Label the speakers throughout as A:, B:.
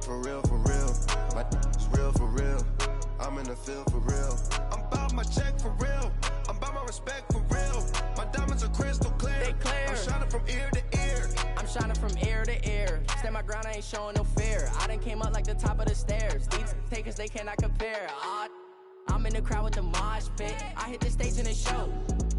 A: For real, my it's real for real. I'm in the field for real. I'm about my check for real. I'm about my respect for real. My diamonds are crystal clear.
B: They clear.
A: I'm shining from ear to ear.
B: I'm shining from ear to ear. Stand my ground, I ain't showing no fear. I done came up like the top of the stairs. These takers, they cannot compare. I'm in the crowd with the mosh pit. I hit the stage in the show.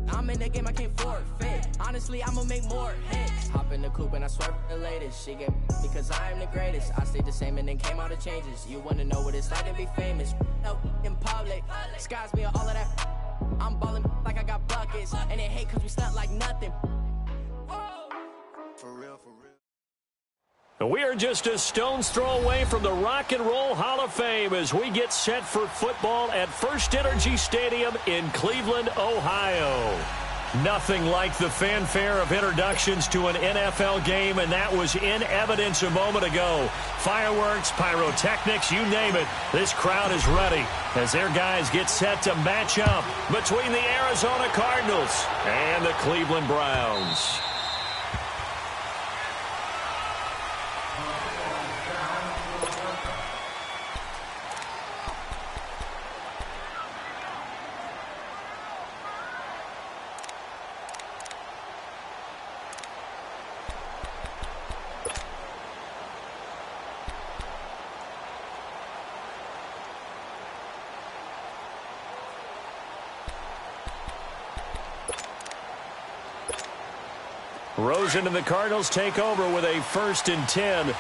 B: I'm in the game, I can't forfeit. Honestly, I'ma make more hits. Hop in the coupe and I swerve for the latest. She get because I am the greatest. I stayed the same and then came out of changes. You wanna know what it's like to be famous? No, in public, skies me all of that. I'm ballin' like I got buckets. And they hate cause we stunt like nothing.
A: For real, for real.
C: We are just a stone's throw away from the Rock and Roll Hall of Fame as we get set for football at First Energy Stadium in Cleveland, Ohio. Nothing like the fanfare of introductions to an NFL game, and that was in evidence a moment ago. Fireworks, pyrotechnics, you name it. This crowd is ready as their guys get set to match up between the Arizona Cardinals and the Cleveland Browns. Rosen and the Cardinals take over with a 1st and 10. A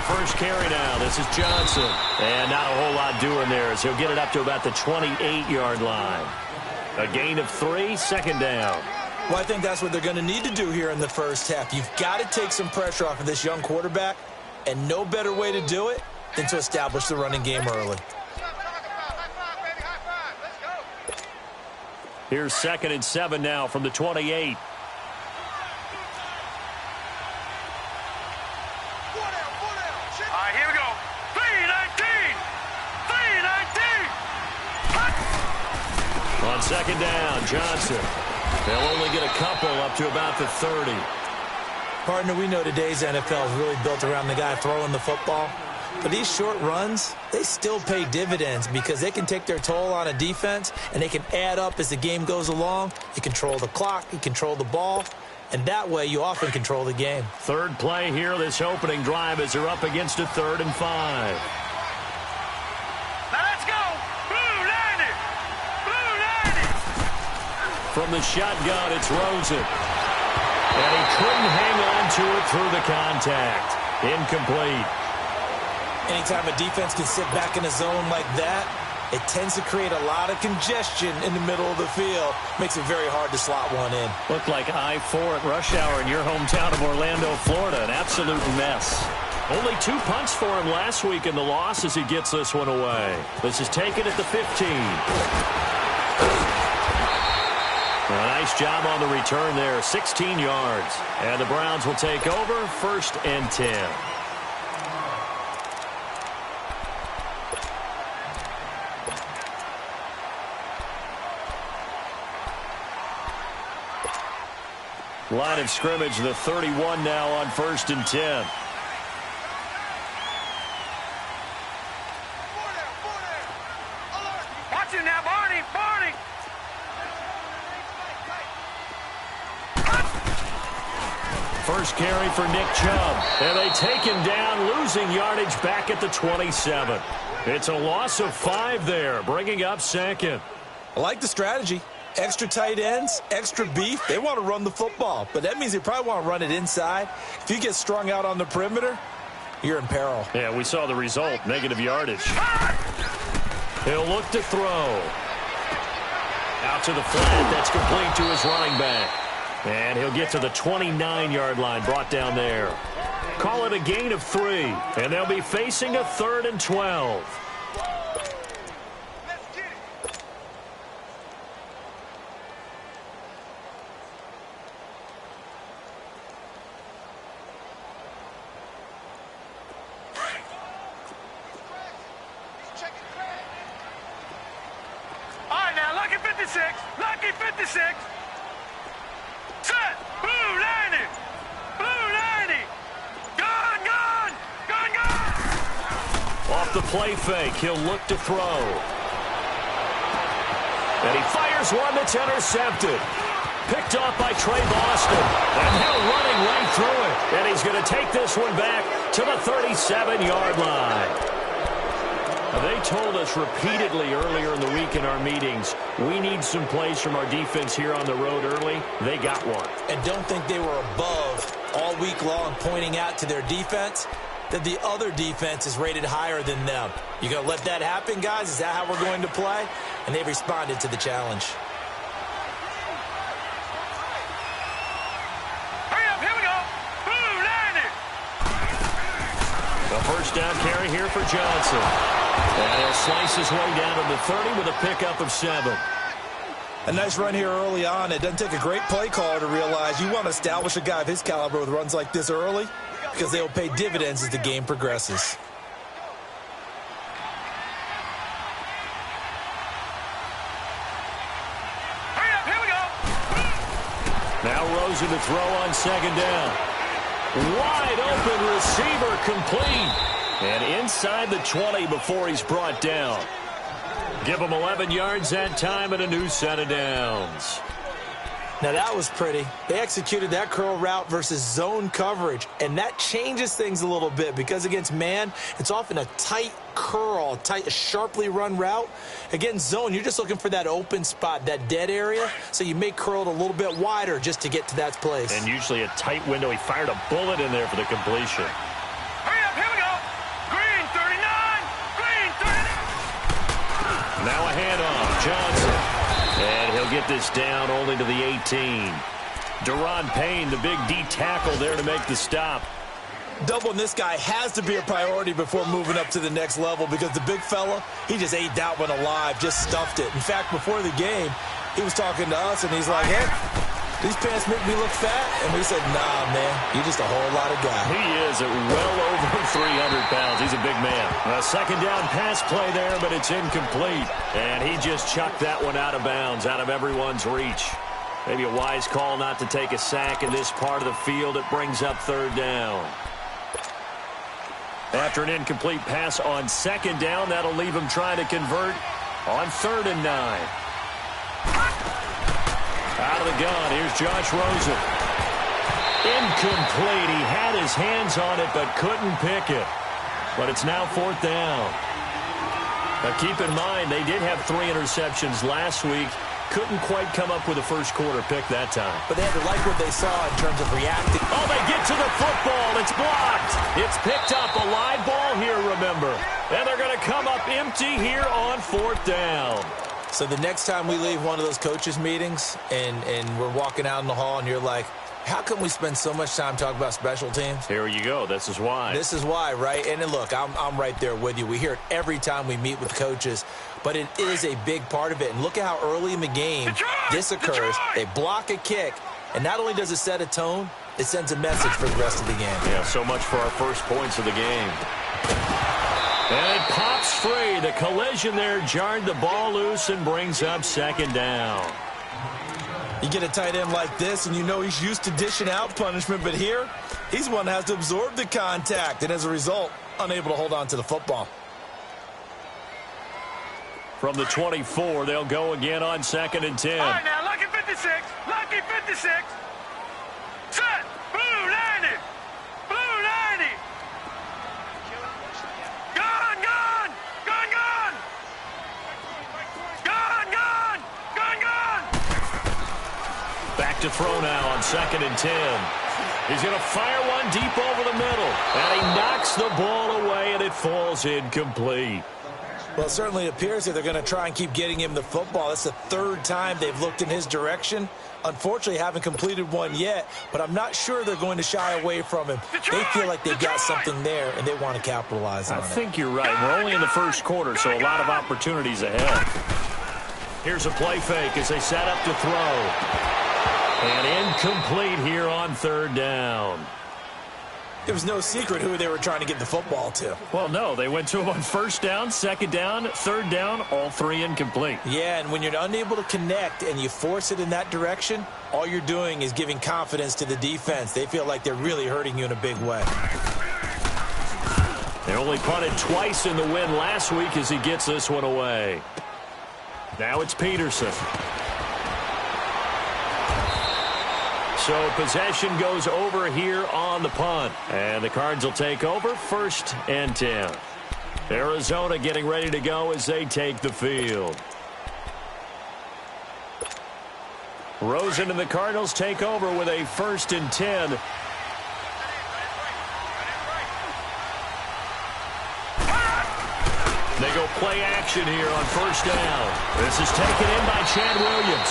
C: first carry now. This is Johnson. And not a whole lot doing there as he'll get it up to about the 28-yard line. A gain of 3, 2nd down.
D: Well, I think that's what they're going to need to do here in the first half. You've got to take some pressure off of this young quarterback, and no better way to do it than to establish the running game early.
C: Here's 2nd and 7 now from the 28.
A: Here we go. 319.
C: On 2nd down, Johnson. They'll only get a couple up to about the 30.
D: Partner, we know today's NFL is really built around the guy throwing the football. But these short runs, they still pay dividends because they can take their toll on a defense and they can add up as the game goes along. You control the clock, you control the ball, and that way you often control the game.
C: Third play here, this opening drive as they're up against a 3rd and 5.
A: Now let's go. Blue 90.
C: From the shotgun, it's Rosen. And he couldn't hang on to it through the contact. Incomplete.
D: Anytime a defense can sit back in a zone like that, it tends to create a lot of congestion in the middle of the field. Makes it very hard to slot one in.
C: Looked like I-4 at rush hour in your hometown of Orlando, Florida. An absolute mess. Only 2 punts for him last week in the loss as he gets this one away. This is taken at the 15. A nice job on the return there, 16 yards. And the Browns will take over, 1st and 10. Line of scrimmage, the 31 now on 1st and 10.
A: Watch it now, Barney.
C: First carry for Nick Chubb. And they take him down, losing yardage back at the 27. It's a loss of 5 there, bringing up 2nd.
D: I like the strategy. Extra tight ends, extra beef. They want to run the football, but that means they probably want to run it inside. If you get strung out on the perimeter, you're in peril.
C: Yeah, we saw the result, negative yardage. He'll look to throw. Out to the flat, that's complete to his running back. And he'll get to the 29-yard line, brought down there. Call it a gain of 3, and they'll be facing a 3rd and 12.
A: All right, now, lucky 56. Lucky 56.
C: off the play fake. He'll look to throw. And he fires one that's intercepted. Picked off by Trey Boston. And now running right through it. And he's going to take this one back to the 37-yard line. They told us repeatedly earlier in the week in our meetings, we need some plays from our defense here on the road early. They got one.
D: And don't think they were above all week long pointing out to their defense that the other defense is rated higher than them. You going to let that happen, guys? Is that how we're going to play? And they've responded to the challenge.
E: Hurry up, here we go. Boom, landed.
C: The first down carry here for Johnson. And he'll slice his way down to the 30 with a pickup of 7.
D: A nice run here early on. It doesn't take a great play caller to realize you want to establish a guy of his caliber with runs like this early because they will pay dividends as the game progresses.
E: Hurry up, here we go.
C: Now Rosen to throw on second down. Wide open receiver complete. And inside the 20 before he's brought down. Give him 11 yards that time and a new set of downs.
D: Now that was pretty. They executed that curl route versus zone coverage, and that changes things a little bit because against man, it's often a tight curl, tight, sharply run route. Against zone, you're just looking for that open spot, that dead area, so you may curl it a little bit wider just to get to that place.
C: And usually a tight window. He fired a bullet in there for the completion.
E: Hurry up, here we go. Green 39. Green 39.
C: Now a handoff. Johnson. And he'll get this down only to the 18. Deron Payne, the big D tackle there to make the stop.
D: Doubling this guy has to be a priority before moving up to the next level because the big fella, he just ate that one alive, just stuffed it. In fact, before the game, he was talking to us, and he's like, hey, these pants make me look fat? And we said, nah, man, you're just a whole lot of guy.
C: He is at well over 300 pounds. He's a big man. A second down pass play there, but it's incomplete. And he just chucked that one out of bounds, out of everyone's reach. Maybe a wise call not to take a sack in this part of the field. It brings up third down. After an incomplete pass on second down, that'll leave him trying to convert on 3rd and 9. Out of the gun, here's Josh Rosen. Incomplete. He had his hands on it but couldn't pick it. But it's now 4th down. Now keep in mind, they did have 3 interceptions last week. Couldn't quite come up with a first quarter pick that time.
D: But they had to like what they saw in terms of reacting.
C: Oh, they get to the football. It's blocked. It's picked up. A live ball here, remember. And they're going to come up empty here on 4th down.
D: So the next time we leave one of those coaches' meetings and we're walking out in the hall and you're like, how come we spend so much time talking about special teams?
C: Here you go. This is why.
D: This is why, right? And look, I'm right there with you. We hear it every time we meet with coaches, but it is a big part of it. And look at how early in the game this occurs. They block a kick, and not only does it set a tone, it sends a message for the rest of the game.
C: Yeah, so much for our first points of the game. And it pops free. The collision there jarred the ball loose and brings up 2nd down.
D: You get a tight end like this, and you know he's used to dishing out punishment, but here, he's one that has to absorb the contact, and as a result, unable to hold on to the football.
C: From the 24, they'll go again on 2nd and 10.
E: All right, now, lucky 56. Lucky 56. Set. Blue 90. Blue 90. Gone, gone. Gone, gone. Gone, gone. Gone, gone.
C: Back to throw now on 2nd and 10. He's going to fire one deep over the middle. And he knocks the ball away, and it falls incomplete.
D: Well, it certainly appears that they're going to try and keep getting him the football. That's the 3rd time they've looked in his direction. Unfortunately, haven't completed one yet, but I'm not sure they're going to shy away from him. They feel like they've got something there, and they want to capitalize on it.
C: I think you're right. We're only in the first quarter, so a lot of opportunities ahead. Here's a play fake as they set up to throw. And incomplete here on 3rd down.
D: It was no secret who they were trying to get the football to.
C: Well, no, they went to him on 1st down, 2nd down, 3rd down, all 3 incomplete.
D: Yeah, and when you're unable to connect and you force it in that direction, all you're doing is giving confidence to the defense. They feel like they're really hurting you in a big way.
C: They'll Only punted twice in the win last week as he gets this one away. Now it's Peterson. So possession goes over here on the punt. And the Cards will take over 1st and 10. Arizona getting ready to go as they take the field. Rosen and the Cardinals take over with a 1st and 10. They go play action here on 1st down. This is taken in by Chad Williams.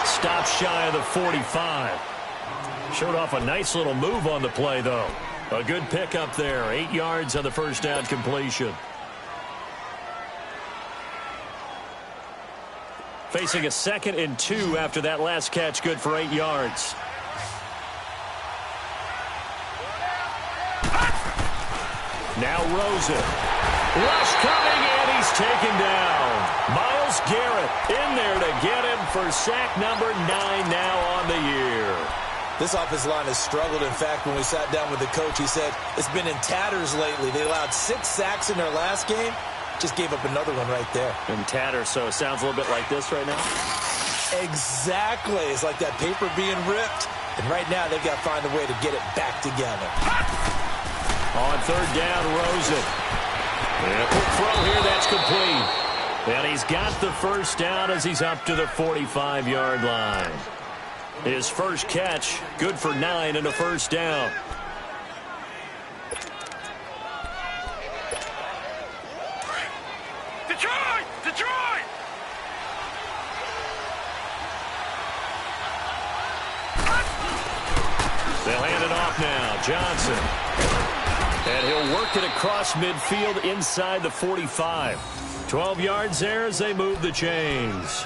C: Stopped shy of the 45. Showed off a nice little move on the play, though. A good pickup there. 8 yards on the 1st down completion. Facing a 2nd and 2 after that last catch. Good for 8 yards. Now Rosen. Rush coming, and he's taken down. Myles Garrett in there to get him for sack number 9 now on the year.
D: This offensive line has struggled. In fact, when we sat down with the coach, he said it's been in tatters lately. They allowed 6 sacks in their last game. Just gave up another one right there.
C: In tatters, so it sounds a little bit like this right now?
D: Exactly. It's like that paper being ripped. And right now, they've got to find a way to get it back together.
C: On 3rd down, Rosen. And a quick throw here, that's complete. And he's got the 1st down as he's up to the 45-yard line. His first catch, good for 9 and a 1st down.
E: Detroit! Detroit!
C: They'll hand it off now. Johnson. And he'll work it across midfield inside the 45. 12 yards there as they move the chains.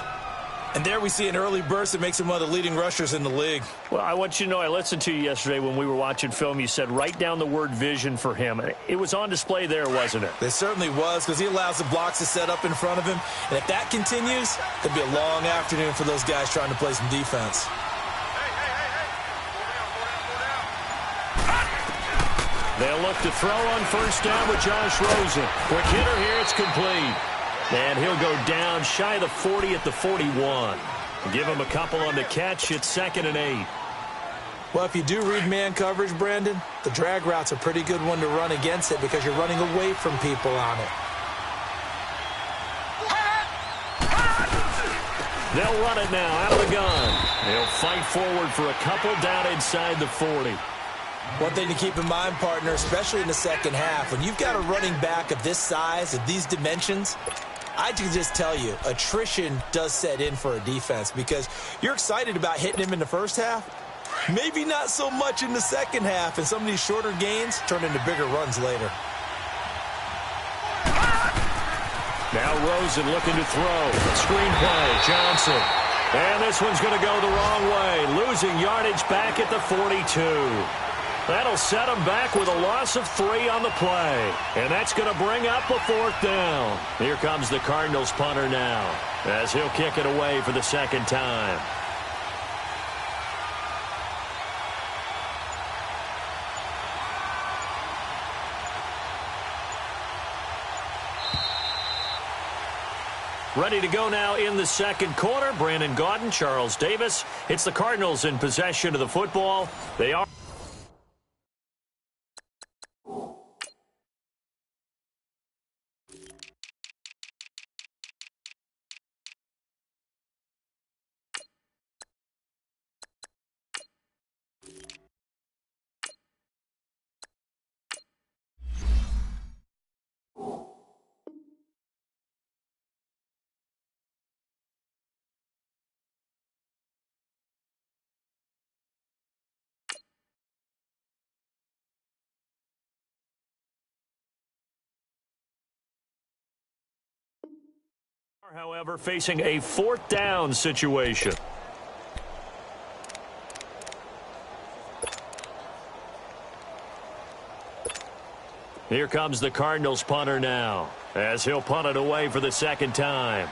D: And there we see an early burst that makes him one of the leading rushers in the league.
C: Well, I want you to know, I listened to you yesterday when we were watching film. You said write down the word vision for him. It was on display there, wasn't it?
D: It certainly was, because he allows the blocks to set up in front of him. And if that continues, it'll be a long afternoon for those guys trying to play some defense.
C: They'll look to throw on 1st down with Josh Rosen. Quick hitter here, it's complete. And he'll go down shy of the 40 at the 41. Give him a couple on the catch. It's 2nd and 8.
D: Well, if you do read man coverage, Brandon, the drag route's a pretty good one to run against it because you're running away from people on it.
C: They'll run it now out of the gun. They'll fight forward for a couple down inside the 40.
D: One thing to keep in mind, partner, especially in the second half, when you've got a running back of this size, of these dimensions, I can just tell you, attrition does set in for a defense because you're excited about hitting him in the first half. Maybe not so much in the second half, and some of these shorter gains turn into bigger runs later.
C: Now Rosen looking to throw. Screenplay, Johnson. And this one's going to go the wrong way, losing yardage back at the 42. That'll set him back with a loss of 3 on the play. And that's going to bring up a 4th down. Here comes the Cardinals punter now as he'll kick it away for the 2nd time. Ready to go now in the 2nd quarter. Brandon Gaudin, Charles Davis. It's the Cardinals in possession of the football. They are. However, facing a 4th down situation. Here comes the Cardinals punter now as he'll punt it away for the 2nd time.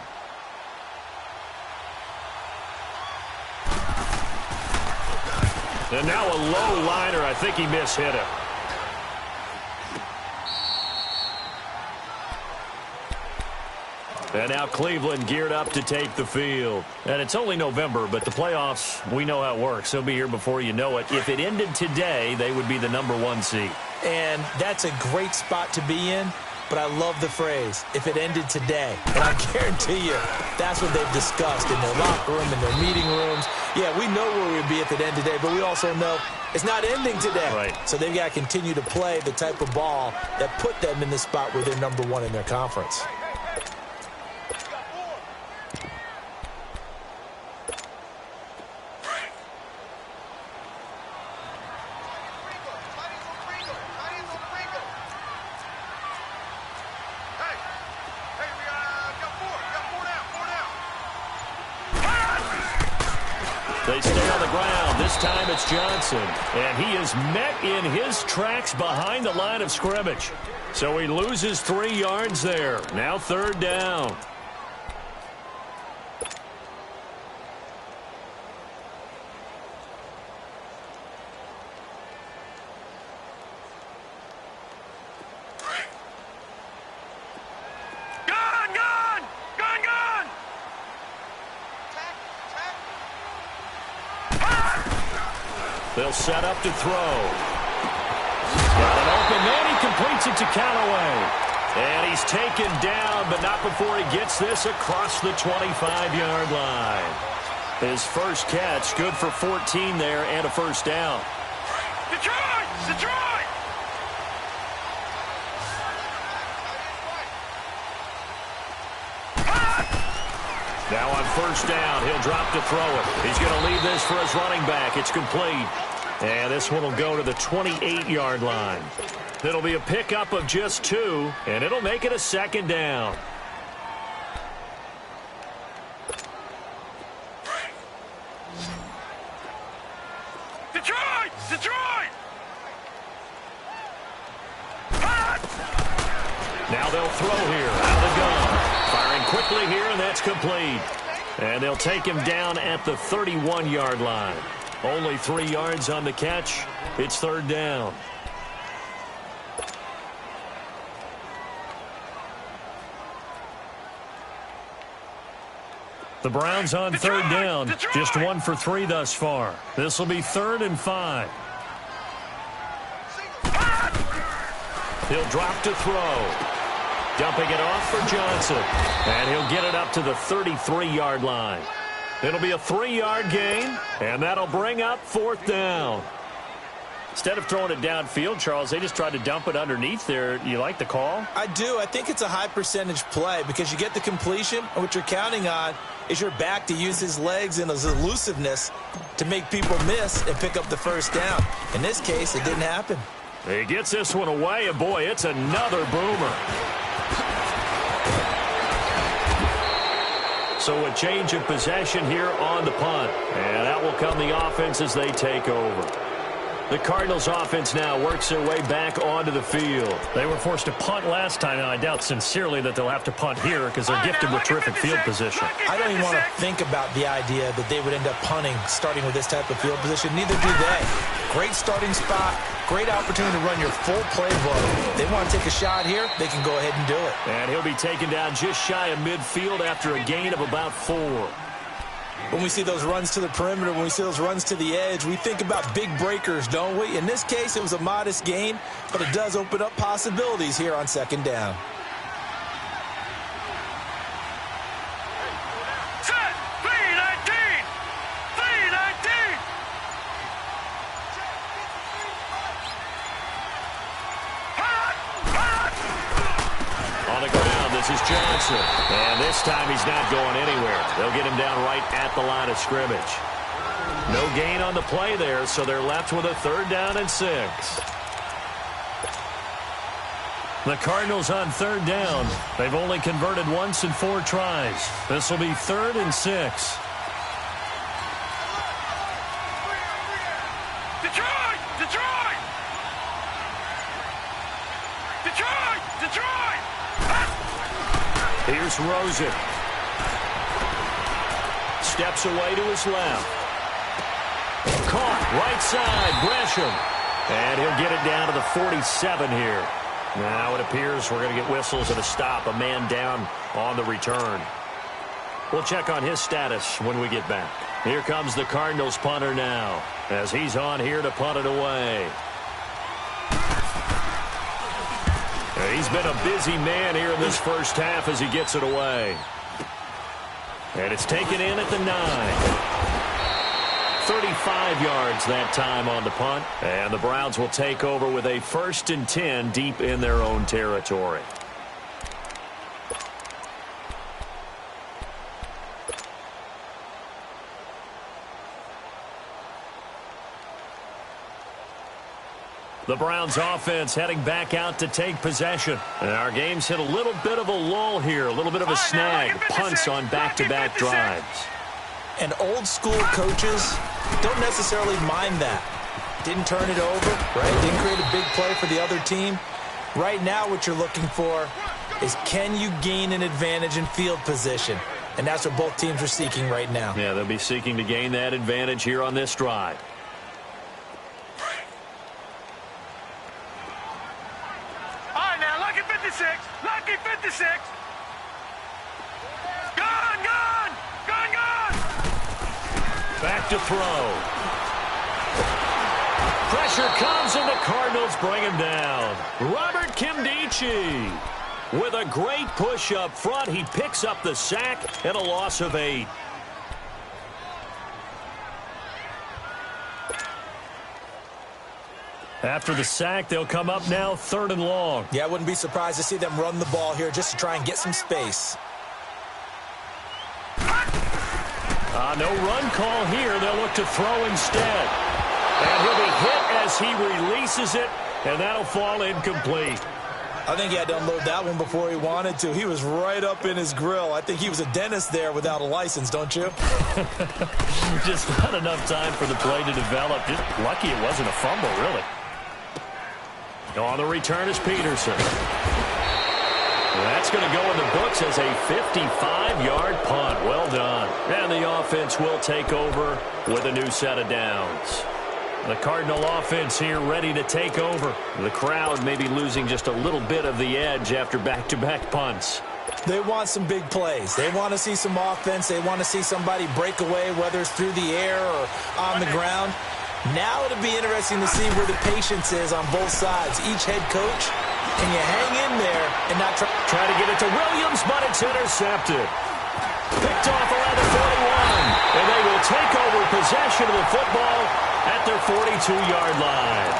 C: And now a low liner. I think he mishit it. And now Cleveland geared up to take the field. And it's only November, but the playoffs, we know how it works. They'll be here before you know it. If it ended today, they would be the #1 seed.
D: And that's a great spot to be in, but I love the phrase, if it ended today. And I guarantee you, that's what they've discussed in their locker room, in their meeting rooms. Yeah, we know where we'd be if it ended today, but we also know it's not ending today.
C: Right.
D: So they've got to continue to play the type of ball that put them in the spot where they're #1 in their conference.
C: They stay on the ground. This time it's Johnson. And he is met in his tracks behind the line of scrimmage. So he loses 3 yards there. Now 3rd down. They'll set up to throw. Got it open, then he completes it to Callaway. And he's taken down, but not before he gets this across the 25-yard line. His first catch, good for 14 there and a 1st down.
E: Detroit! Detroit!
C: Now on 1st down, he'll drop to throw it. He's going to leave this for his running back. It's complete. And this one will go to the 28-yard line. It'll be a pickup of just 2, and it'll make it a 2nd down.
E: Detroit! Detroit!
C: Now they'll throw here out of the gun. Firing quickly here, and that's complete. And they'll take him down at the 31-yard line. Only 3 yards on the catch. It's 3rd down. The Browns on 3rd down. Just 1 for 3 thus far. This will be 3rd and 5. He'll drop to throw. Dumping it off for Johnson. And he'll get it up to the 33-yard line. It'll be a 3-yard gain, and that'll bring up 4th down. Instead of throwing it downfield, Charles, they just tried to dump it underneath there. You like the call?
D: I do. I think it's a high percentage play because you get the completion, and what you're counting on is your back to use his legs and his elusiveness to make people miss and pick up the 1st down. In this case, it didn't happen.
C: He gets this one away, and boy, it's another boomer. So a change of possession here on the punt. And that will come the offense as they take over. The Cardinals offense now works their way back onto the field. They were forced to punt last time, and I doubt sincerely that they'll have to punt here because they're gifted with terrific field position.
D: I don't even want to think about the idea that they would end up punting starting with this type of field position. Neither do they. Great starting spot, great opportunity to run your full playbook. They want to take a shot here, they can go ahead and do it.
C: And he'll be taken down just shy of midfield after a gain of about 4.
D: When we see those runs to the perimeter, when we see those runs to the edge, we think about big breakers, don't we? In this case, it was a modest gain, but it does open up possibilities here on 2nd down.
E: Set! 319! 319!
C: On the ground, this is Johnson. And this time he's not going anywhere. They'll get him down right at the line of scrimmage. No gain on the play there, so they're left with a 3rd down and 6. The Cardinals on 3rd down. They've only converted once in 4 tries. This will be 3rd and 6.
E: Detroit! Detroit! Detroit! Detroit!
C: Here's Rosen. Steps away to his left. Caught right side, Gresham. And he'll get it down to the 47 here. Now it appears we're going to get whistles and a stop. A man down on the return. We'll check on his status when we get back. Here comes the Cardinals punter now, as he's on here to punt it away. He's been a busy man here in this first half as he gets it away. And it's taken in at the 9. 35 yards that time on the punt. And the Browns will take over with a 1st and 10 deep in their own territory. The Browns offense heading back out to take possession. And our game's hit a little bit of a lull here, a little bit of a snag. Punts on back-to-back drives.
D: And old school coaches don't necessarily mind that. Didn't turn it over, right? Didn't create a big play for the other team. Right now what you're looking for is, can you gain an advantage in field position? And that's what both teams are seeking right now.
C: Yeah, they'll be seeking to gain that advantage here on this drive.
E: All right, now, lucky 56. Lucky 56. Gone, gone. Gone, gone.
C: Back to throw. Pressure comes, and the Cardinals bring him down. Robert Kimdichie with a great push up front. He picks up the sack and a loss of 8. After the sack, they'll come up now 3rd and long.
D: Yeah, I wouldn't be surprised to see them run the ball here just to try and get some space.
C: No run call here. They'll look to throw instead. And he'll be hit as he releases it, and that'll fall incomplete.
D: I think he had to unload that one before he wanted to. He was right up in his grill. I think he was a dentist there without a license, don't you?
C: Just not enough time for the play to develop. Just lucky it wasn't a fumble, really. On the return is Peterson. That's going to go in the books as a 55-yard punt. Well done. And the offense will take over with a new set of downs. The Cardinal offense here ready to take over. The crowd may be losing just a little bit of the edge after back-to-back punts.
D: They want some big plays. They want to see some offense. They want to see somebody break away, whether it's through the air or on the ground. Now it'll be interesting to see where the patience is on both sides. Each head coach, can you hang in there and not try
C: to get it to Williams, but it's intercepted. Picked off around the 41, and they will take over possession of the football at their 42-yard line.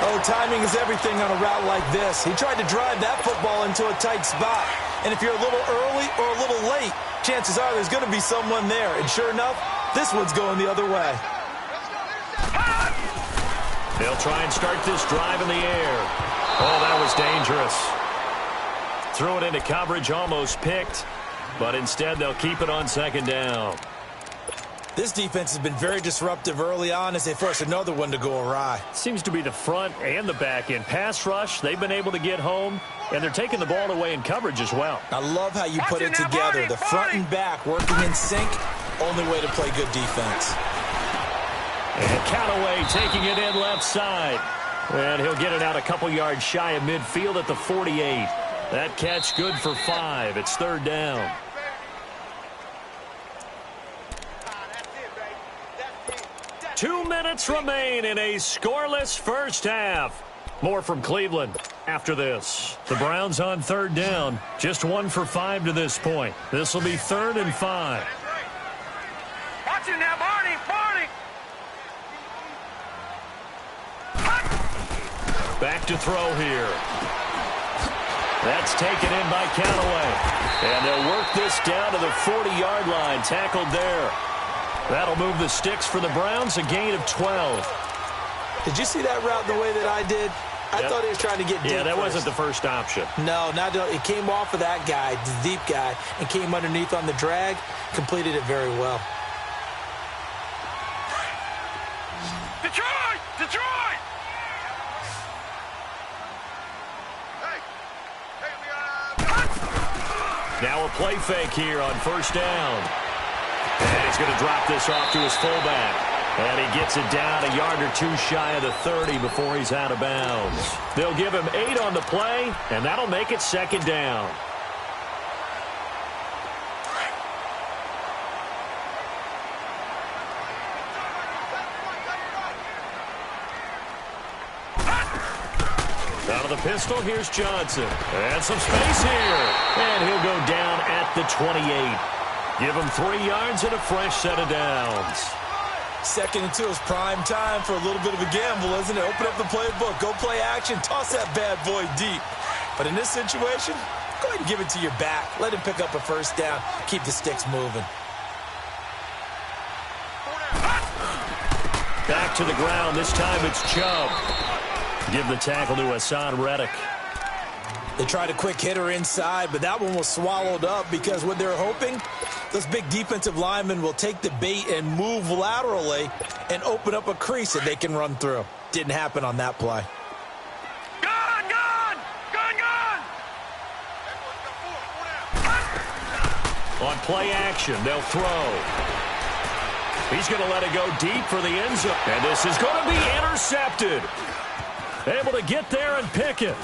D: Oh, timing is everything on a route like this. He tried to drive that football into a tight spot. And if you're a little early or a little late, chances are there's going to be someone there. And sure enough, this one's going the other way.
C: They'll try and start this drive in the air. Oh, that was dangerous. Threw it into coverage, almost picked. But instead, they'll keep it on 2nd down.
D: This defense has been very disruptive early on as they force another one to go awry.
C: Seems to be the front and the back end. Pass rush, they've been able to get home, and they're taking the ball away in coverage as well.
D: I love how you put it together. The front and back working in sync, only way to play good defense.
C: And Callaway taking it in left side. And he'll get it out a couple yards shy of midfield at the 48. That catch good for 5. It's 3rd down. Two minutes remain in a scoreless first half. More from Cleveland after this. The Browns on 3rd down. Just 1 for 5 to this point. This will be 3rd and 5.
E: Watch it now, Barney. Barney.
C: Back to throw here. That's taken in by Callaway. And they'll work this down to the 40-yard line. Tackled there. That'll move the sticks for the Browns, a gain of 12.
D: Did you see that route the way that I did? I thought he was trying to get deep.
C: Yeah, that
D: first.
C: wasn't the first option.
D: No, not it came off of that guy, the deep guy, and came underneath on the drag. Completed it very well.
E: Detroit! Detroit!
C: Now a play fake here on 1st down. And he's going to drop this off to his fullback. And he gets it down a yard or two shy of the 30 before he's out of bounds. They'll give him 8 on the play, and that'll make it second down. Out of the pistol, here's Johnson. And some space here. And he'll go down at the 28. Give him 3 yards and a fresh set of downs.
D: 2nd and 2 is prime time for a little bit of a gamble, isn't it? Open up the playbook, go play action, toss that bad boy deep. But in this situation, go ahead and give it to your back. Let him pick up a first down. Keep the sticks moving.
C: Back to the ground. This time it's Chubb. Give the tackle to Hassan Reddick.
D: They tried a quick hitter inside, but that one was swallowed up because what they're hoping, those big defensive linemen will take the bait and move laterally and open up a crease that they can run through. Didn't happen on that play.
E: Gone, gone! Gone, gone!
C: On play action, they'll throw. He's going to let it go deep for the end zone. And this is going to be intercepted. Able to get there and pick it.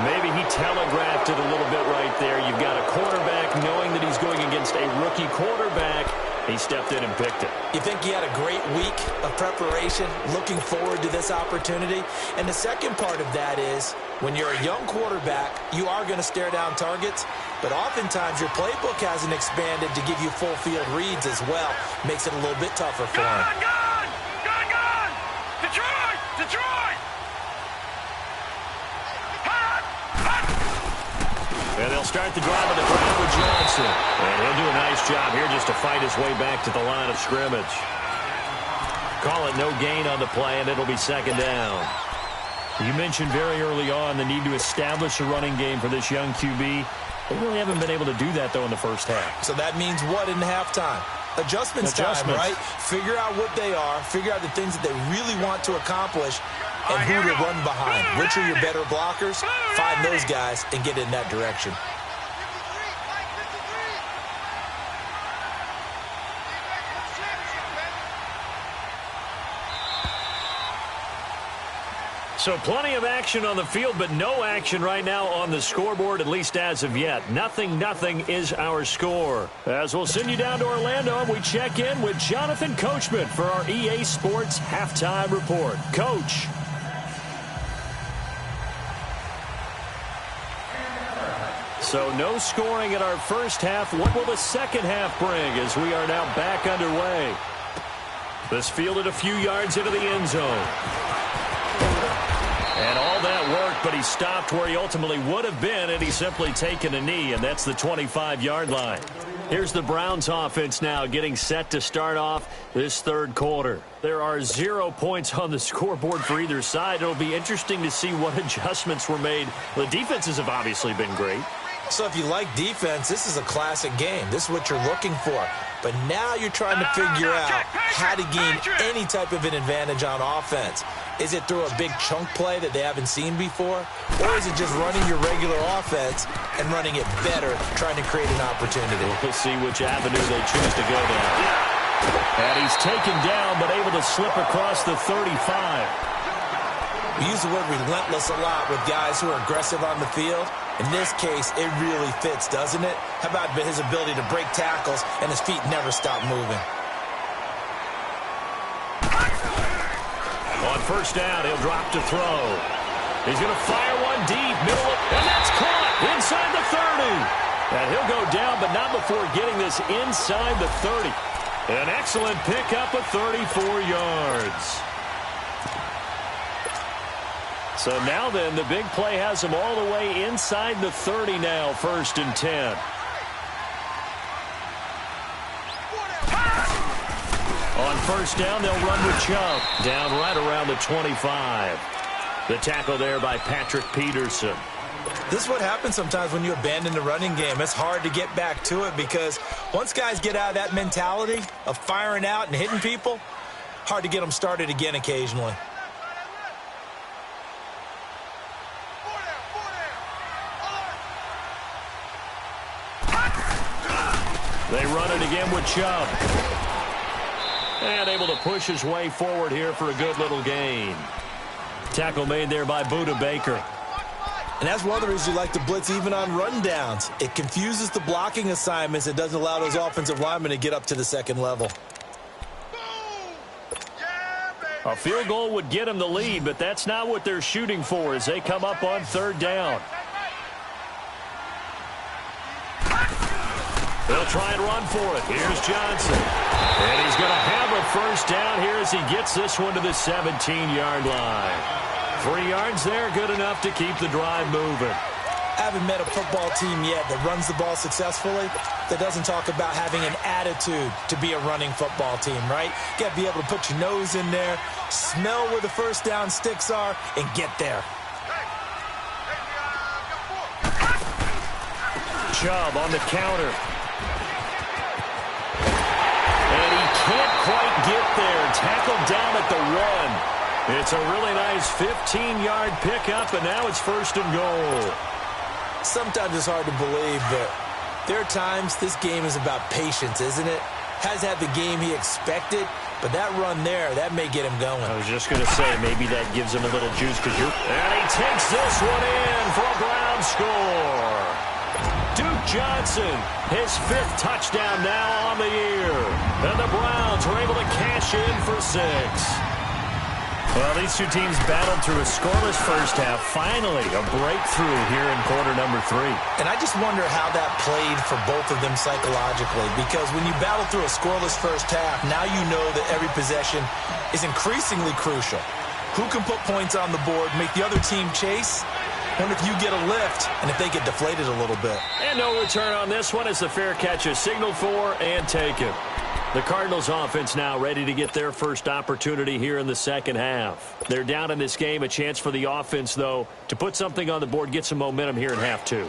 C: Maybe he telegraphed it a little bit right there. You've got a quarterback knowing that he's going against a rookie quarterback. He stepped in and picked it.
D: You think he had a great week of preparation, looking forward to this opportunity? And the second part of that is, when you're a young quarterback, you are going to stare down targets, but oftentimes your playbook hasn't expanded to give you full field reads as well. Makes it a little bit tougher for him.
E: Gone, gone! Gone, gone! Detroit! Detroit!
C: And they'll start the drive on the ground with Johnson. And he'll do a nice job here just to fight his way back to the line of scrimmage. Call it no gain on the play, and it'll be second down. You mentioned very early on the need to establish a running game for this young QB. They really haven't been able to do that, though, in the first half.
D: So that means what in halftime? Adjustments time, right? Figure out what they are, figure out the things that they really want to accomplish, and who to run behind. Which are your better blockers? Find those guys and get in that direction.
C: So plenty of action on the field, but no action right now on the scoreboard, at least as of yet. 0-0 is our score. As we'll send you down to Orlando, and we check in with Jonathan Coachman for our EA Sports Halftime Report. Coach. So no scoring in our first half. What will the second half bring as we are now back underway? This fielded a few yards into the end zone. And all that worked, but he stopped where he ultimately would have been, and he's simply taken a knee, and that's the 25-yard line. Here's the Browns offense now getting set to start off this third quarter. There are 0 points on the scoreboard for either side. It'll be interesting to see what adjustments were made. The defenses have obviously been great.
D: So if you like defense, this is a classic game. This is what you're looking for. But now you're trying to figure out how to gain any type of an advantage on offense. Is it through a big chunk play that they haven't seen before? Or is it just running your regular offense and running it better, trying to create an opportunity?
C: We'll see which avenue they choose to go down. And he's taken down, but able to slip across the 35.
D: We use the word relentless a lot with guys who are aggressive on the field. In this case, it really fits, doesn't it? How about his ability to break tackles and his feet never stop moving?
C: On first down, he'll drop to throw. He's going to fire one deep, middle, and that's caught inside the 30. And he'll go down, but not before getting this inside the 30. An excellent pickup of 34 yards. So now then, the big play has him all the way inside the 30 now, 1st and 10. On first down, they'll run with Chubb. Down right around the 25. The tackle there by Patrick Peterson.
D: This is what happens sometimes when you abandon the running game. It's hard to get back to it because once guys get out of that mentality of firing out and hitting people, hard to get them started again occasionally.
C: They run it again with Chubb. And able to push his way forward here for a good little gain. Tackle made there by Budda Baker.
D: And that's one of the reasons you like to blitz even on rundowns. It confuses the blocking assignments. It doesn't allow those offensive linemen to get up to the second level.
C: A field goal would get them the lead, but that's not what they're shooting for as they come up on third down. They'll try and run for it. Here's Johnson. And he's going to have a first down here as he gets this one to the 17-yard line. 3 yards there, good enough to keep the drive moving.
D: I haven't met a football team yet that runs the ball successfully that doesn't talk about having an attitude to be a running football team, right? You got to be able to put your nose in there, smell where the first down sticks are, and get there.
C: Chubb on the counter. And he can't quite get there. Tackled down at the 1. It's a really nice 15-yard pickup, and now it's first and goal.
D: Sometimes it's hard to believe, but there are times this game is about patience, isn't it? Hasn't had the game he expected, but that run there, that may get him going.
C: I was just going to say, maybe that gives him a little juice because And he takes this one in for a Brown score. Duke Johnson, his 5th touchdown now on the year. And the Browns were able to cash in for 6. Well, these two teams battled through a scoreless first half. Finally, a breakthrough here in quarter number 3.
D: And I just wonder how that played for both of them psychologically, because when you battle through a scoreless first half, now you know that every possession is increasingly crucial. Who can put points on the board, make the other team chase? Wonder if you get a lift and if they get deflated a little bit.
C: And no return on this one as the fair catch is signaled for and taken. The Cardinals offense now ready to get their first opportunity here in the second half. They're down in this game. A chance for the offense, though, to put something on the board, get some momentum here in half 2.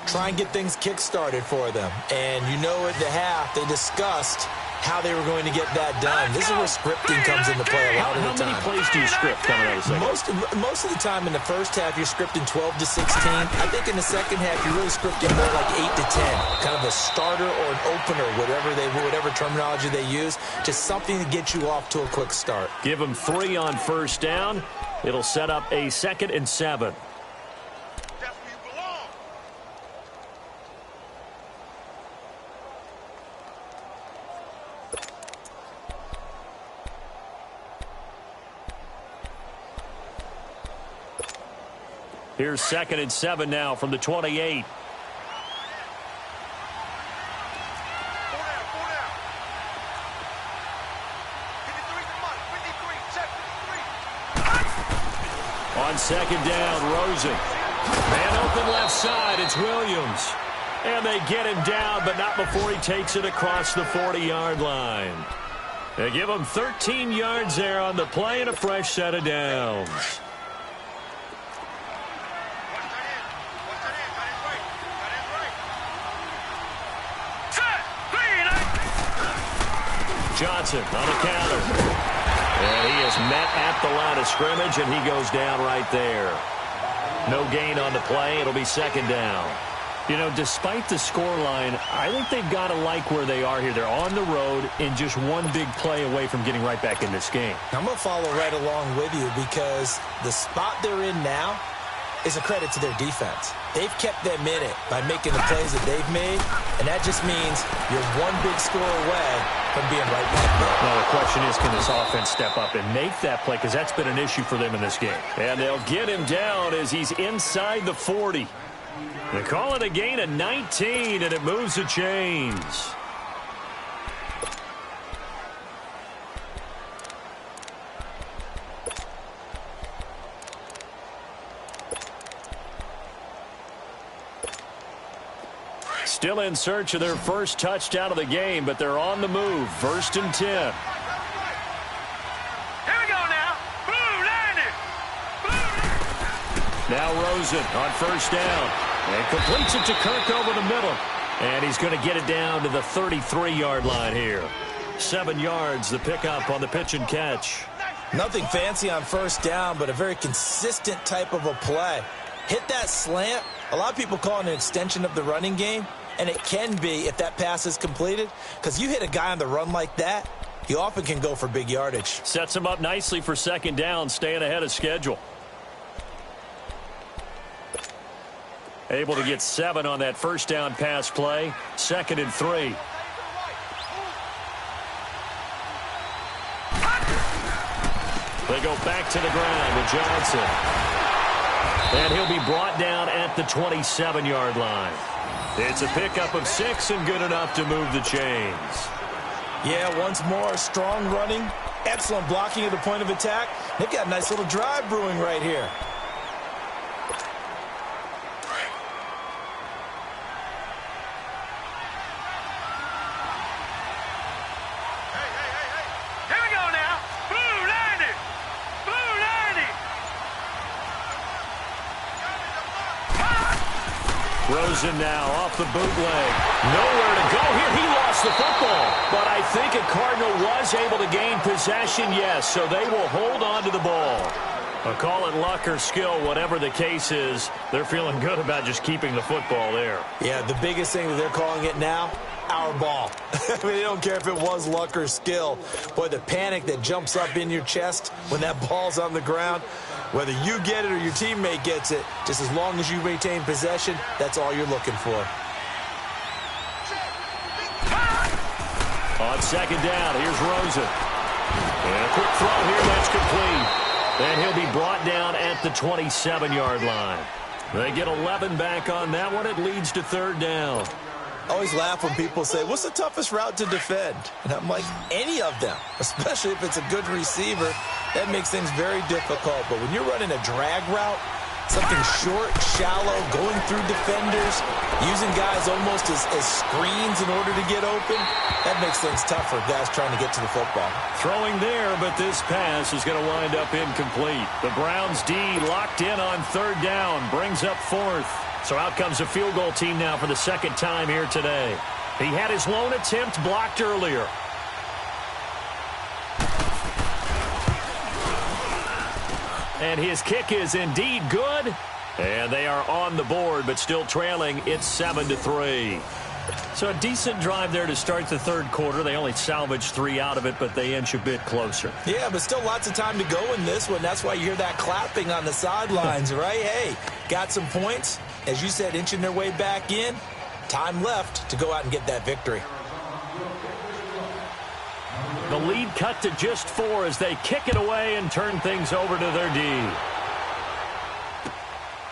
D: Try and get things kick-started for them. And you know at the half, they discussed how they were going to get that done. This is where scripting comes into play a lot of the time.
C: How many plays do you script coming out of the second?
D: Most of the time in the first half, you're scripting 12 to 16. I think in the second half, you're really scripting more like 8 to 10. Kind of a starter or an opener, whatever terminology they use, just something to get you off to a quick start.
C: Give them 3 on first down. It'll set up a 2nd and 7. Here's 2nd and 7 now from the 28. On 2nd down, Rosen. Man open left side, it's Williams. And they get him down, but not before he takes it across the 40-yard line. They give him 13 yards there on the play and a fresh set of downs. Johnson on the counter. And he is met at the line of scrimmage, and he goes down right there. No gain on the play. It'll be 2nd down. You know, despite the scoreline, I think they've got to like where they are here. They're on the road and just one big play away from getting right back in this game.
D: I'm going to follow right along with you because the spot they're in now is a credit to their defense. They've kept them in it by making the plays that they've made, and that just means you're one big score away from being right back there.
C: Well, the question is, can this offense step up and make that play? Because that's been an issue for them in this game. And they'll get him down as he's inside the 40. They call it a gain of 19, and it moves the chains. Still in search of their first touchdown of the game, but they're on the move. 1st and 10.
E: Here we go now. Blue, line it. Blue.
C: Now Rosen on 1st down. And completes it to Kirk over the middle. And he's going to get it down to the 33-yard line here. 7 yards, the pickup on the pitch and catch.
D: Nothing fancy on 1st down, but a very consistent type of a play. Hit that slant. A lot of people call it an extension of the running game. And it can be if that pass is completed, because you hit a guy on the run like that, you often can go for big yardage.
C: Sets him up nicely for second down, staying ahead of schedule. Able to get 7 on that first down pass play. 2nd and 3. They go back to the ground with Johnson. And he'll be brought down at the 27-yard line. It's a pickup of 6 and good enough to move the chains.
D: Yeah, once more, strong running, excellent blocking at the point of attack. They've got a nice little drive brewing right here.
C: Rosen now off the bootleg. Nowhere to go here. He lost the football. But I think a Cardinal was able to gain possession, yes, so they will hold on to the ball. Call it luck or skill, whatever the case is, they're feeling good about just keeping the football there.
D: Yeah, the biggest thing that they're calling it now, our ball. I mean, they don't care if it was luck or skill. Boy, the panic that jumps up in your chest when that ball's on the ground, whether you get it or your teammate gets it, just as long as you maintain possession, that's all you're looking for.
C: On second down, here's Rosen. And a quick throw here, that's complete. And he'll be brought down at the 27-yard line. They get 11 back on that one. It leads to 3rd down.
D: I always laugh when people say, what's the toughest route to defend? And I'm like, any of them, especially if it's a good receiver. That makes things very difficult. But when you're running a drag route, something short, shallow, going through defenders, using guys almost as screens in order to get open, that makes things tough for guys trying to get to the football.
C: Throwing there, but this pass is going to wind up incomplete. The Browns D locked in on 3rd down, brings up 4th. So out comes a field goal team now for the 2nd time here today. He had his lone attempt blocked earlier. And his kick is indeed good. And they are on the board, but still trailing. It's 7-3. So a decent drive there to start the 3rd quarter. They only salvaged 3 out of it, but they inch a bit closer.
D: Yeah, but still lots of time to go in this one. That's why you hear that clapping on the sidelines, right? Hey, got some points. As you said, inching their way back in. Time left to go out and get that victory.
C: The lead cut to just 4 as they kick it away and turn things over to their D.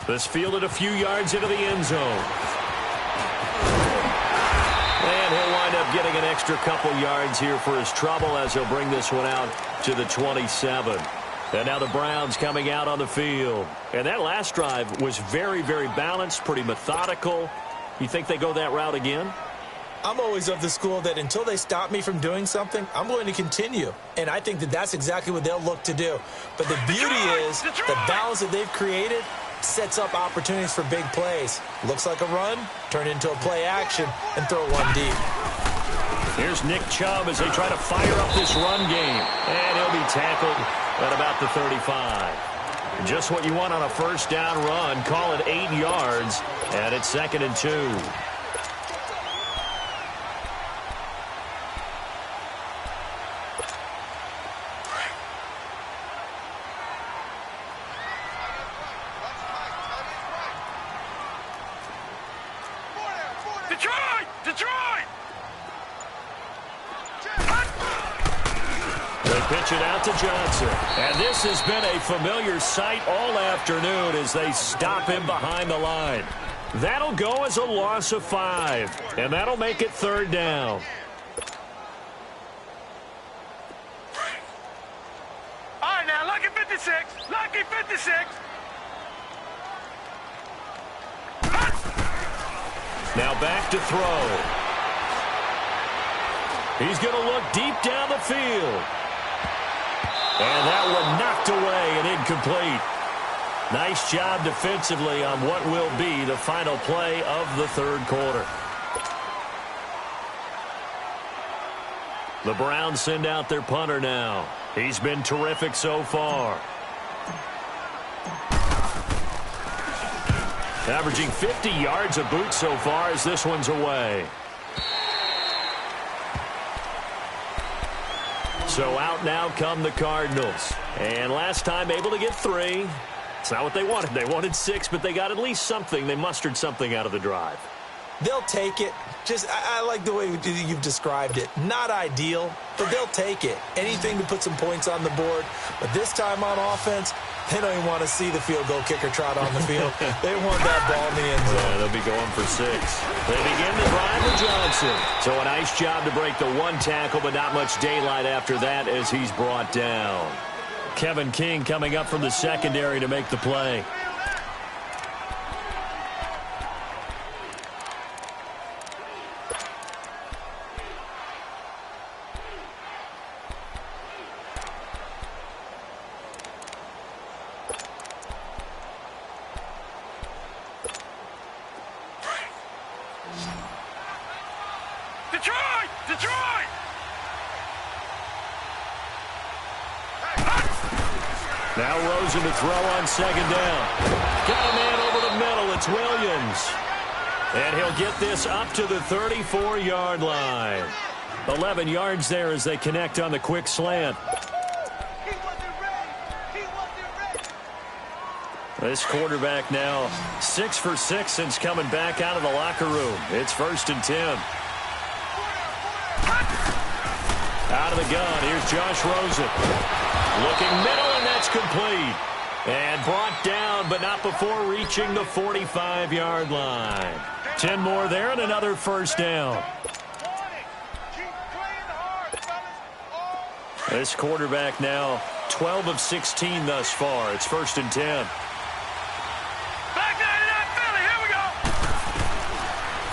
C: This fielded a few yards into the end zone. And he'll wind up getting an extra couple yards here for his trouble as he'll bring this one out to the 27. And now the Browns coming out on the field. And that last drive was very, very balanced, pretty methodical. You think they go that route again?
D: I'm always of the school that until they stop me from doing something, I'm going to continue. And I think that that's exactly what they'll look to do. But the beauty is the balance that they've created sets up opportunities for big plays. Looks like a run, turn into a play action, and throw one deep.
C: Here's Nick Chubb as they try to fire up this run game. And he'll be tackled at about the 35. Just what you want on a first down run. Call it 8 yards, and it's 2nd and 2. Pitch it out to Johnson. And this has been a familiar sight all afternoon as they stop him behind the line. That'll go as a loss of 5. And that'll make it 3rd down.
E: All right, now, lucky 56. Lucky 56.
C: Now back to throw. He's going to look deep down the field. And that one knocked away and incomplete. Nice job defensively on what will be the final play of the 3rd quarter. The Browns send out their punter now. He's been terrific so far. Averaging 50 yards a boot so far as this one's away. So out now come the Cardinals. And last time able to get 3. It's not what they wanted. They wanted 6, but they got at least something. They mustered something out of the drive.
D: They'll take it. I like the way you've described it. Not ideal, but they'll take it. Anything to put some points on the board. But this time on offense, they don't even want to see the field goal kicker trot on the field. They want that ball in the end zone.
C: Yeah, they'll be going for 6. They begin the drive with Johnson. So a nice job to break the 1 tackle, but not much daylight after that as he's brought down. Kevin King coming up from the secondary to make the play.
E: Detroit! Detroit!
C: Now Rosen to throw on second down. Got a man over the middle. It's Williams. And he'll get this up to the 34-yard line. 11 yards there as they connect on the quick slant. This quarterback now 6 for 6 since coming back out of the locker room. It's 1st and 10. Out of the gun, here's Josh Rosen. Looking middle, and that's complete. And brought down, but not before reaching the 45-yard line. 10 more there and another first down. This quarterback now 12 of 16 thus far. It's 1st and 10.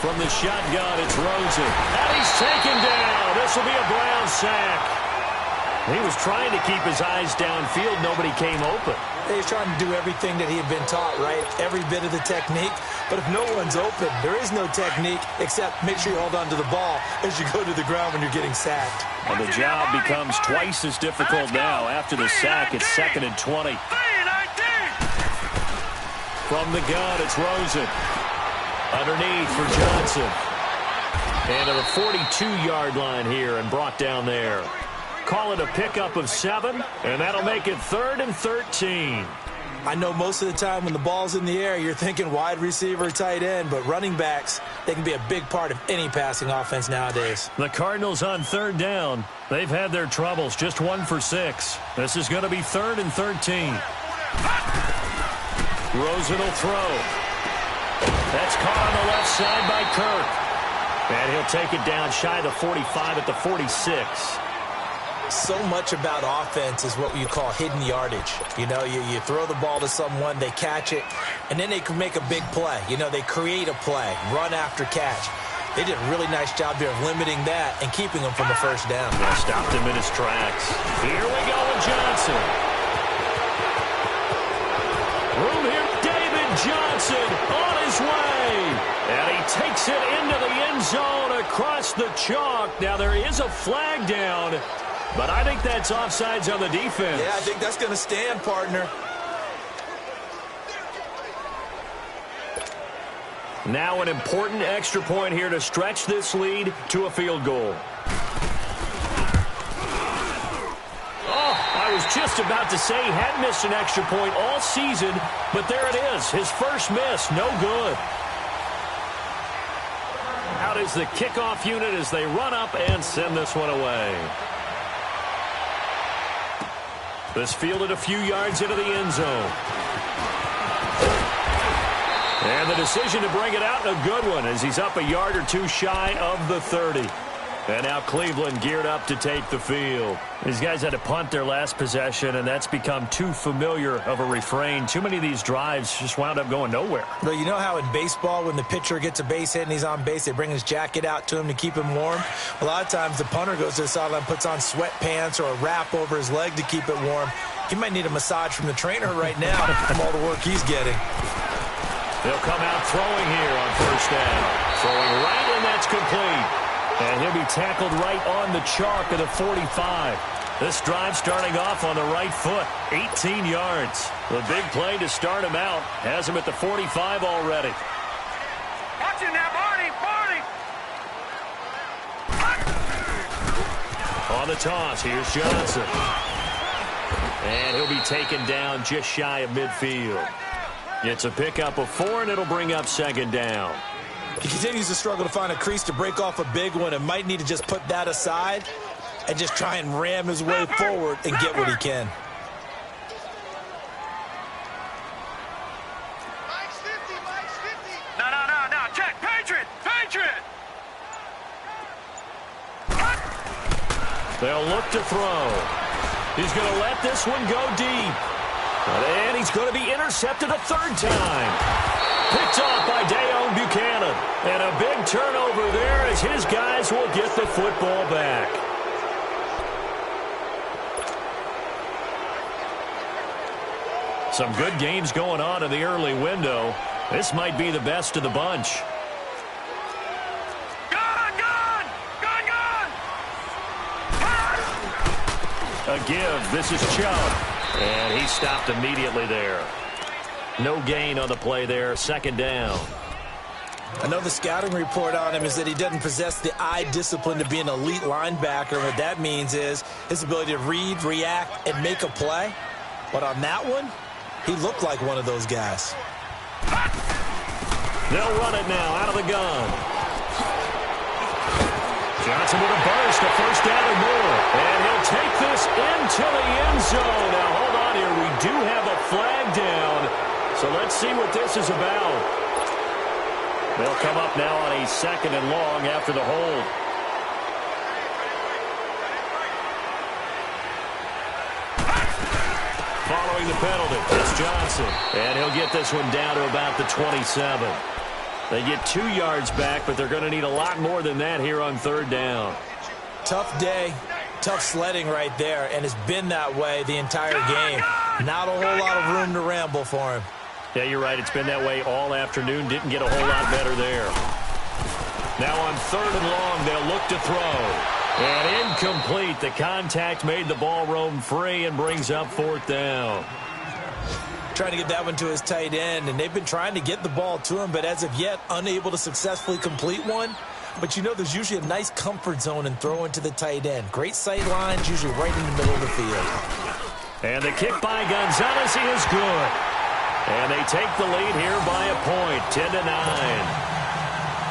C: From the shotgun, it's Rosen. And he's taken down. This will be a Brown sack. He was trying to keep his eyes downfield. Nobody came open.
D: He's trying to do everything that he had been taught, right? Every bit of the technique. But if no one's open, there is no technique except make sure you hold on to the ball as you go to the ground when you're getting sacked.
C: And the job becomes twice as difficult now. After the sack, it's 2nd and 20. From the gun, it's Rosen. Underneath for Johnson. And to the 42-yard line here and brought down there. Call it a pickup of 7, and that'll make it 3rd and 13.
D: I know most of the time when the ball's in the air, you're thinking wide receiver, tight end, but running backs, they can be a big part of any passing offense nowadays.
C: The Cardinals on 3rd down. They've had their troubles, just 1 for 6. This is going to be 3rd and 13. Rosen will throw. That's caught on the left side by Kirk. And he'll take it down shy of the 45 at the 46.
D: So much about offense is what you call hidden yardage. You know, you throw the ball to someone, they catch it, and then they can make a big play. You know, they create a play, run after catch. They did a really nice job there of limiting that and keeping him from the first down.
C: Yeah, stopped him in his tracks. Here we go with Johnson. Room here, David Johnson on his way. And he takes it into the end zone across the chalk. Now there is a flag down, but I think that's offsides on the defense.
D: Yeah, I think that's going to stand, partner.
C: Now an important extra point here to stretch this lead to a field goal. I was just about to say he hadn't missed an extra point all season, but there it is. His first miss, no good. Out is the kickoff unit as they run up and send this one away. This fielded a few yards into the end zone. And the decision to bring it out, a good one, as he's up a yard or two shy of the 30. And now Cleveland geared up to take the field. These guys had to punt their last possession, and that's become too familiar of a refrain. Too many of these drives just wound up going nowhere.
D: But you know how in baseball, when the pitcher gets a base hit and he's on base, they bring his jacket out to him to keep him warm? A lot of times the punter goes to the sideline, puts on sweatpants or a wrap over his leg to keep it warm. He might need a massage from the trainer right now from all the work he's getting.
C: They'll come out throwing here on first down. Throwing right, and that's complete. And he'll be tackled right on the chalk of the 45. This drive starting off on the right foot, 18 yards. The big play to start him out has him at the 45 already.
E: Watch it now, Barney!
C: On the toss, here's Johnson. And he'll be taken down just shy of midfield. It's a pickup of 4, and it'll bring up second down.
D: He continues to struggle to find a crease to break off a big one and might need to just put that aside and just try and ram his way forward and get what he can.
E: No. Check. Patriot.
C: They'll look to throw. He's going to let this one go deep. And he's going to be intercepted a third time. Picked off by Dayon Buchanan. And a big turnover there as his guys will get the football back. Some good games going on in the early window. This might be the best of the bunch. A give. This is Chubb. And he stopped immediately there. No gain on the play there. Second down.
D: I know the scouting report on him is that he doesn't possess the eye discipline to be an elite linebacker. What that means is his ability to read, react, and make a play. But on that one, he looked like one of those guys.
C: They'll run it now out of the gun. Johnson with a burst, a first down and more. And he'll take this into the end zone. Now, hold on here. We do have a flag down. So let's see what this is about. They'll come up now on a second and long after the hold. Following the penalty, it's Johnson. And he'll get this one down to about the 27. They get 2 yards back, but they're going to need a lot more than that here on third down.
D: Tough day, tough sledding right there, and it's been that way the entire game. Not a whole lot of room to ramble for him.
C: Yeah, you're right. It's been that way all afternoon. Didn't get a whole lot better there. Now on third and long, they'll look to throw. And incomplete. The contact made the ball roam free and brings up fourth down.
D: Trying to get that one to his tight end, and they've been trying to get the ball to him, but as of yet, unable to successfully complete one. But you know there's usually a nice comfort zone in throwing to the tight end. Great sight lines, usually right in the middle of the field.
C: And the kick by Gonzalez is good. And they take the lead here by a point, 10-9.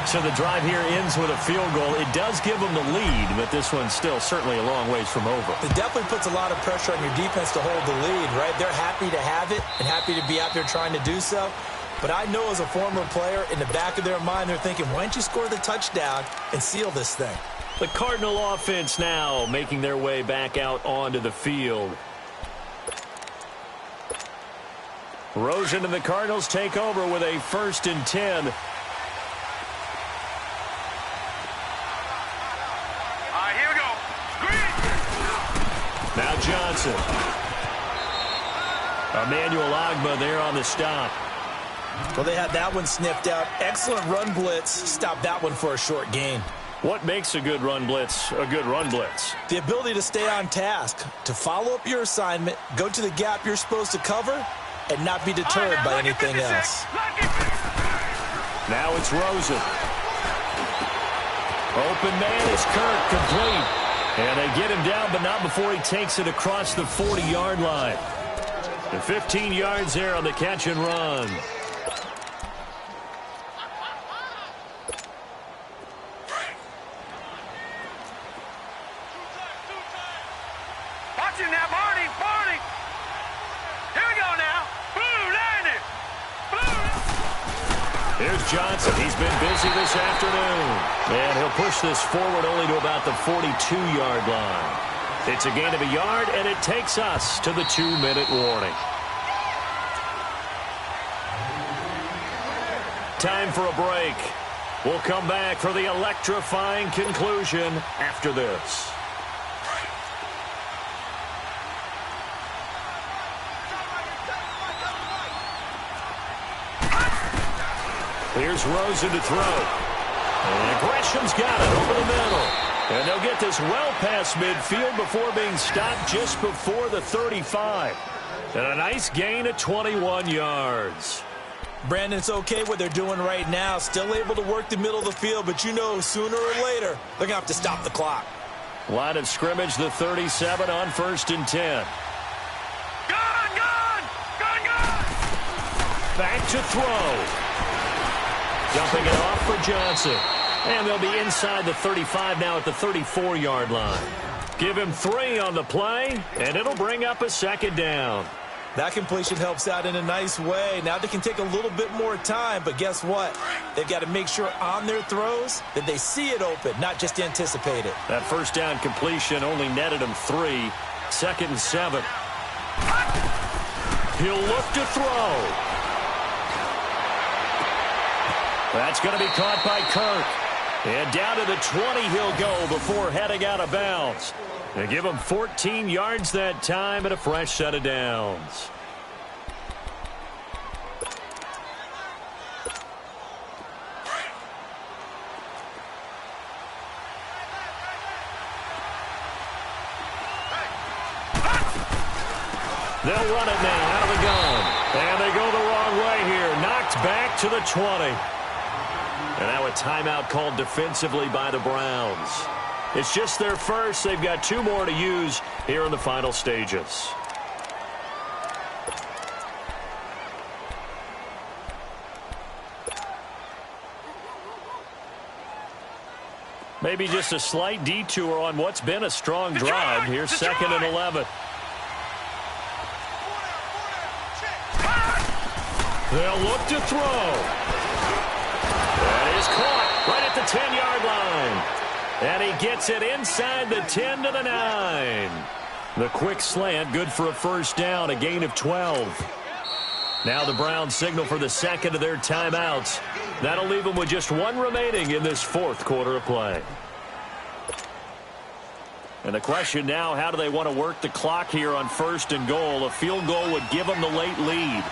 C: So the drive here ends with a field goal. It does give them the lead, but this one's still certainly a long ways from over.
D: It definitely puts a lot of pressure on your defense to hold the lead, right? They're happy to have it and happy to be out there trying to do so. But I know as a former player, in the back of their mind, they're thinking, why don't you score the touchdown and seal this thing?
C: The Cardinal offense now making their way back out onto the field. Rosen and the Cardinals take over with a 1st and 10. Now Johnson. Emmanuel Ogbah there on the stop.
D: Well, they had that one sniffed out. Excellent run blitz. Stopped that one for a short gain.
C: What makes a good run blitz a good run blitz?
D: The ability to stay on task, to follow up your assignment, go to the gap you're supposed to cover, and not be deterred by anything else.
C: Now it's Rosen. Open man is Kirk, complete. And they get him down, but not before he takes it across the 40-yard line. And 15 yards there on the catch and run.
E: Watch it now, Barney. Here we go now. Blue, landed.
C: Here's Johnson. He's been busy this afternoon. And he'll push this forward only to about the 42-yard line. It's a gain of a yard, and it takes us to the 2-minute warning. Time for a break. We'll come back for the electrifying conclusion after this. Here's Rosen to throw. And Gresham's got it over the middle. And they'll get this well past midfield before being stopped just before the 35. And a nice gain of 21 yards.
D: Brandon, it's okay what they're doing right now. Still able to work the middle of the field, but you know sooner or later they're going to have to stop the clock.
C: Line of scrimmage, the 37 on 1st and 10.
E: Gone!
C: Back to throw. Dumping it off for Johnson. And they'll be inside the 35 now at the 34-yard line. Give him 3 on the play, and it'll bring up a 2nd down.
D: That completion helps out in a nice way. Now they can take a little bit more time, but guess what? They've got to make sure on their throws that they see it open, not just anticipate it.
C: That 1st down completion only netted him 3. 2nd and 7. He'll look to throw. That's going to be caught by Kirk. And down to the 20 he'll go before heading out of bounds. They give him 14 yards that time and a fresh set of downs. They'll run it now out of the gun. And they go the wrong way here. Knocked back to the 20. And now a timeout called defensively by the Browns. It's just their first. They've got 2 more to use here in the final stages. Maybe just a slight detour on what's been a strong drive. Here's 2nd and 11. They'll look to throw. That is caught right at the 10-yard line. And he gets it inside the 10 to the 9. The quick slant, good for a 1st down, a gain of 12. Now the Browns signal for the 2nd of their timeouts. That'll leave them with just 1 remaining in this 4th quarter of play. And the question now, how do they want to work the clock here on 1st and goal? A field goal would give them the late lead.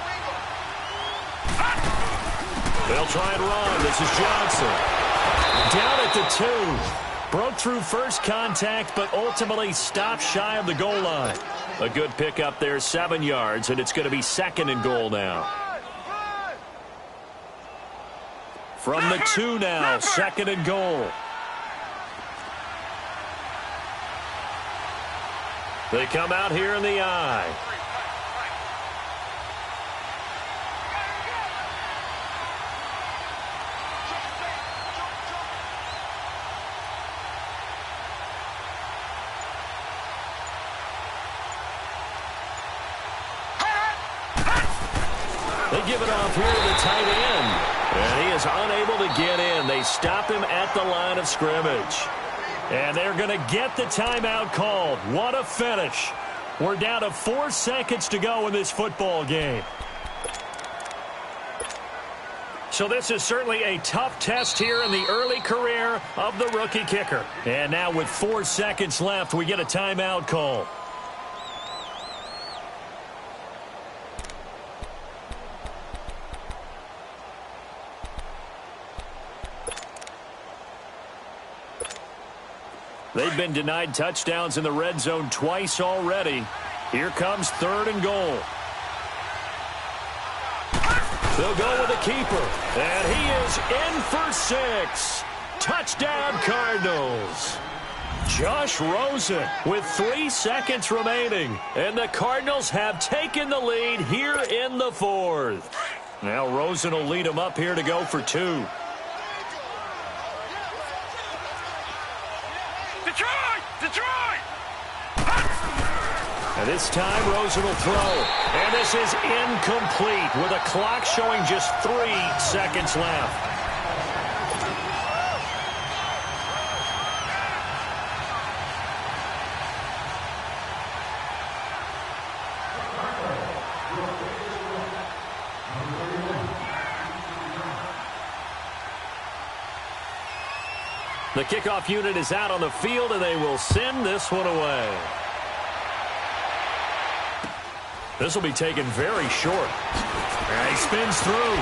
C: They'll try and run. This is Johnson. Down at the 2. Broke through first contact, but ultimately stopped shy of the goal line. A good pickup there, 7 yards, and it's going to be 2nd and goal now. From the 2 now, 2nd and goal. They come out here in the I. They give it off here to the tight end. And he is unable to get in. They stop him at the line of scrimmage. And they're going to get the timeout called. What a finish. We're down to 4 seconds to go in this football game. So this is certainly a tough test here in the early career of the rookie kicker. And now with 4 seconds left, we get a timeout call. They've been denied touchdowns in the red zone twice already. Here comes 3rd and goal. They'll go with the keeper. And he is in for 6. Touchdown, Cardinals. Josh Rosen with 3 seconds remaining. And the Cardinals have taken the lead here in the 4th. Now Rosen will lead them up here to go for 2.
E: Detroit!
C: And this time Rosen will throw. And this is incomplete with a clock showing just 3 seconds left. The kickoff unit is out on the field, and they will send this one away. This will be taken very short. And he spins through.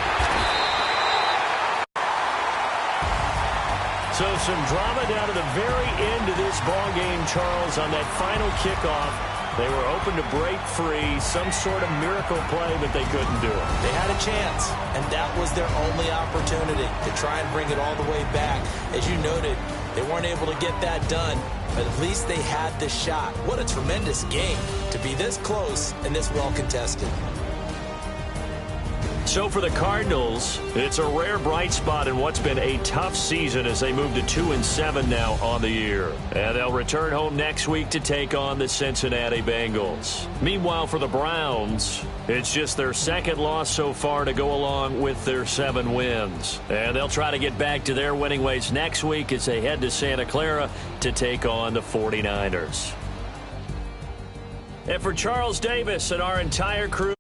C: So some drama down to the very end of this ball game, Charles, on that final kickoff. They were open to break free, some sort of miracle play, but they couldn't do it.
D: They had a chance, and that was their only opportunity to try and bring it all the way back. As you noted, they weren't able to get that done, but at least they had the shot. What a tremendous game to be this close and this well contested.
C: So for the Cardinals, it's a rare bright spot in what's been a tough season as they move to 2-7 now on the year. And they'll return home next week to take on the Cincinnati Bengals. Meanwhile, for the Browns, it's just their second loss so far to go along with their 7 wins. And they'll try to get back to their winning ways next week as they head to Santa Clara to take on the 49ers. And for Charles Davis and our entire crew,